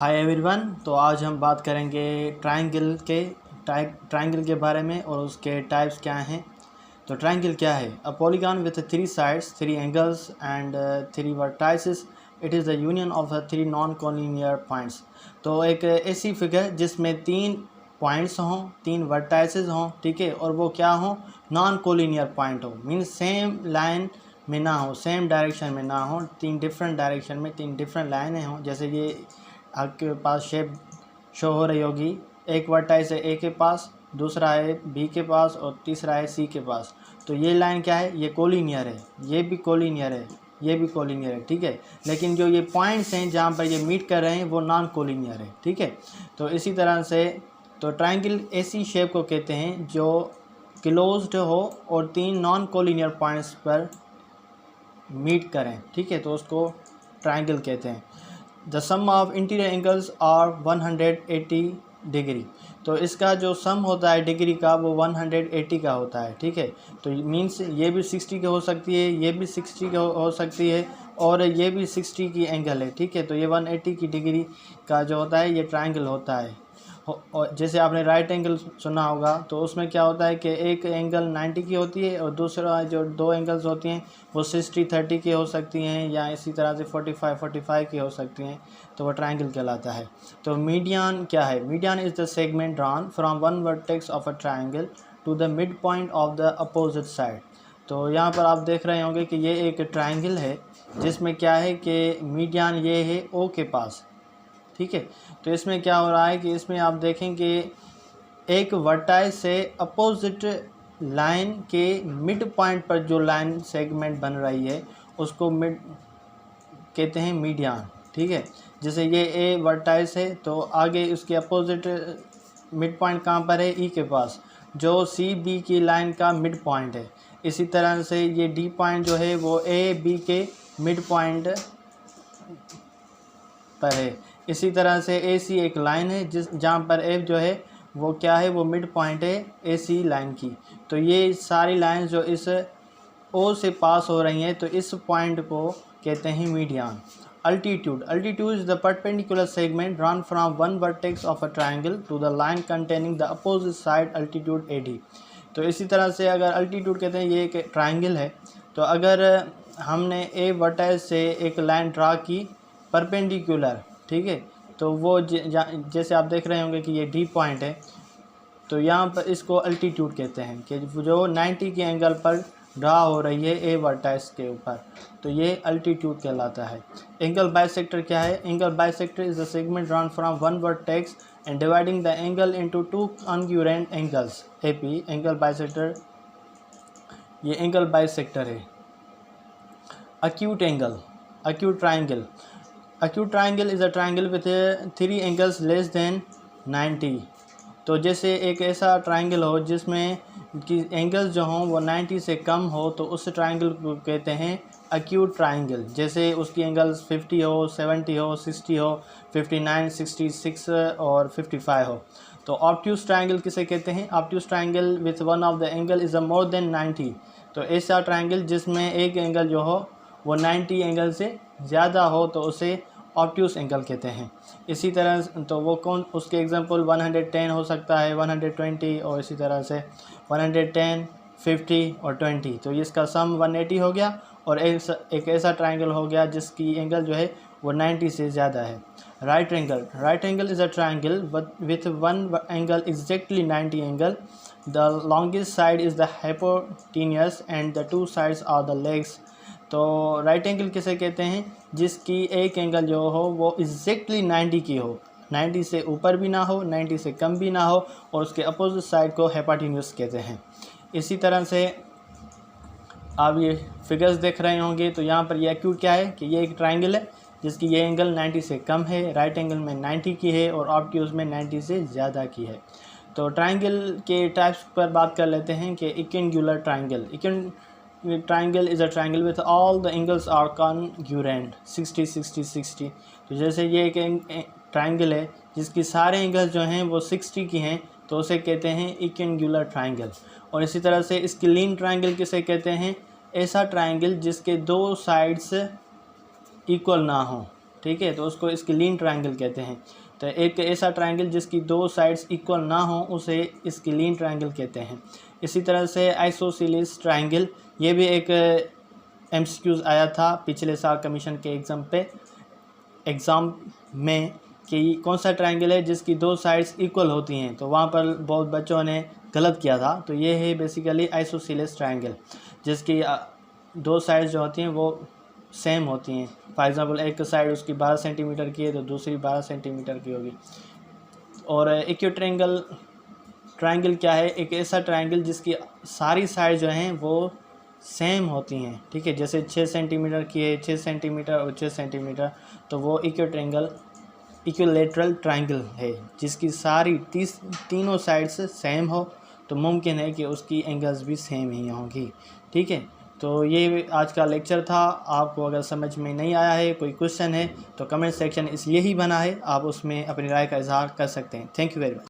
Hi everyone. तो आज हम बात करेंगे ट्रायंगल के बारे में और उसके टाइप्स क्या हैं। तो ट्रायंगल क्या है? A polygon with 3 sides, 3 angles and 3 vertices. It is the union of the 3 non collinear points. तो एक ऐसी फिगर जिसमें 3 पॉइंट्स हों, 3 वर्टाइसेस हों, ठीक है, और वो क्या हों? नॉन कोलिनियर पॉइंट हो, मीन्स सेम लाइन में ना हो, सेम डायरेक्शन में ना हो, 3 डिफरेंट डायरेक्शन में 3 डिफरेंट लाइनें हों। जैसे ये आपके पास शेप शो हो रही होगी, एक वर्टाइस है ए के पास, दूसरा है बी के पास और तीसरा है सी के पास। तो ये लाइन क्या है? ये कोलिनियर है, ये भी कोलिनियर है, ये भी कोलिनियर है, ठीक है। लेकिन जो ये पॉइंट्स हैं जहाँ पर ये मीट कर रहे हैं वो नॉन कोलिनियर है, ठीक है। तो इसी तरह से तो ट्रायंगल ऐसी शेप को कहते हैं जो क्लोज्ड हो और 3 नॉन कोलिनियर पॉइंट्स पर मीट करें, ठीक है, तो उसको ट्रायंगल कहते हैं। The sum of interior angles are 180 degree. तो इसका जो सम होता है डिग्री का वो 180 का होता है, ठीक है। तो मीन्स ये भी 60 की हो सकती है, ये भी 60 की हो सकती है और ये भी 60 की एंगल है, ठीक है। तो ये 180 की डिग्री का जो होता है ये ट्रायंगल होता है। और जैसे आपने राइट एंगल सुना होगा तो उसमें क्या होता है कि एक एंगल 90 की होती है और दूसरा जो 2 एंगल्स होती हैं वो 60-30 की हो सकती हैं या इसी तरह से 45-45 की हो सकती हैं, तो वो ट्रायंगल कहलाता है। तो मीडियन क्या है? Median is the segment drawn from one vertex of a triangle to the mid point of the opposite side. तो यहाँ पर आप देख रहे होंगे कि ये एक ट्रायंगल है जिसमें क्या है कि मीडियन ये है ओ के पास, ठीक है। तो इसमें क्या हो रहा है कि इसमें आप देखें कि एक वर्टाइस से अपोजिट लाइन के मिड पॉइंट पर जो लाइन सेगमेंट बन रही है उसको मिड कहते हैं मीडियन, ठीक है। जैसे ये ए वर्टाइस है तो आगे उसके अपोजिट मिड पॉइंट कहाँ पर है? ई के पास, जो सी बी की लाइन का मिड पॉइंट है। इसी तरह से ये डी पॉइंट जो है वो ए बी के मिड पॉइंट पर है। इसी तरह से ए सी एक लाइन है जहाँ पर एफ जो है वो क्या है? वो मिड पॉइंट है ए सी लाइन की। तो ये सारी लाइन जो इस ओ से पास हो रही हैं तो इस पॉइंट को कहते हैं median. Altitude is the perpendicular segment drawn from one vertex of a triangle to the line containing the opposite side altitude AD. तो इसी तरह से अगर अल्टीट्यूड कहते हैं ये एक ट्रायंगल है, तो अगर हमने ए वर्टेक्स से एक लाइन ड्रा की परपेंडिकुलर, ठीक है, तो वो जैसे आप देख रहे होंगे कि ये डी पॉइंट है, तो यहाँ पर इसको अल्टीट्यूड कहते हैं कि जो 90 के एंगल पर ड्रा हो रही है ए वर्टेक्स के ऊपर, तो ये अल्टीट्यूड कहलाता है। एंगल बाइसेक्टर क्या है? Angle bisector is the segment drawn from one vertex and dividing the angle into 2 congruent angles AP. Angle bisector, ये एंगल बाइसेक्टर है। acute triangle. Acute triangle is a triangle with 3 angles less than 90। तो जैसे एक ऐसा triangle हो जिसमें कि angles जो हों वो 90 से कम हो तो उस ट्रायंगल को कहते हैं acute ट्रायंगल। जैसे उसकी एंगल्स 50 हो, 70 हो, 60 हो, 59, 66 और 55 हो। तो ऑब्ट्यूज ट्रायंगल किसे कहते हैं? Obtuse triangle with one of the angle is a more than 90। तो ऐसा ट्रायंगल जिसमें एक एंगल जो हो वो 90 एंगल से ज़्यादा हो तो उसे ऑब्ट्यूज एंगल कहते हैं। इसी तरह तो वो कौन, उसके एग्जांपल 110 हो सकता है, 120 और इसी तरह से 110, 50 और 20। तो इसका सम 180 हो गया और एक ऐसा ट्रायंगल हो गया जिसकी एंगल जो है वो 90 से ज़्यादा है। Right angle is a triangle with one angle exactly 90 angle. The longest side is the hypotenuse and the 2 sides are the legs. तो राइट एंगल किसे कहते हैं? जिसकी एक एंगल जो हो वो एग्जैक्टली 90 की हो, 90 से ऊपर भी ना हो, 90 से कम भी ना हो, और उसके अपोजिट साइड को हाइपोटेन्यूस कहते हैं। इसी तरह से आप ये फिगर्स देख रहे होंगे तो यहाँ पर ये एक्यूट क्या है कि ये एक ट्रायंगल है जिसकी ये एंगल 90 से कम है, राइट एंगल में 90 की है और ऑब्ट्यूज में 90 से ज़्यादा की है। तो ट्रायंगल के टाइप्स पर बात कर लेते हैं कि equiangular triangle. Triangle is a triangle with all the angles are congruent 60 60 60। तो जैसे ये एक ट्रायंगल है जिसकी सारे एंगल्स जो हैं वो 60 की हैं तो उसे कहते हैं इक्विएंगुलर ट्रायंगल। और इसी तरह से स्केलीन ट्रायंगल किसे कहते हैं? ऐसा ट्रायंगल जिसके 2 साइड्स इक्वल ना हो, ठीक है, तो उसको स्केलीन ट्रायंगल कहते हैं। तो एक ऐसा ट्रायंगल जिसकी 2 साइड्स इक्वल ना हो उसे स्केलीन ट्रायंगल कहते हैं। इसी तरह से आइसोसेलेस ट्रायंगल, ये भी एक MCQs आया था पिछले साल कमीशन के एग्ज़ाम में कि कौन सा ट्रायंगल है जिसकी 2 साइड्स इक्वल होती हैं, तो वहाँ पर बहुत बच्चों ने गलत किया था। तो ये है बेसिकली आइसोसेलेस ट्रायंगल जिसकी 2 साइड्स जो होती हैं वो सेम होती हैं। फॉर एग्ज़ाम्पल एक साइड उसकी 12 सेंटीमीटर की है तो दूसरी 12 सेंटीमीटर की होगी। और इक्विलैटरल ट्रायंगल क्या है, एक ऐसा ट्रायंगल जिसकी सारी साइड जो हैं वो सेम होती हैं, ठीक है, जैसे 6 सेंटीमीटर की है 6 सेंटीमीटर और 6 सेंटीमीटर, तो वो इक्विलैटरल ट्रायंगल है जिसकी सारी तीनों साइड्स सेम हो, तो मुमकिन है कि उसकी एंगल्स भी सेम ही होंगी, ठीक है। तो ये आज का लेक्चर था। आपको अगर समझ में नहीं आया है, कोई क्वेश्चन है, तो कमेंट सेक्शन इसलिए ही बना है, आप उसमें अपनी राय का इजहार कर सकते हैं। Thank you very much.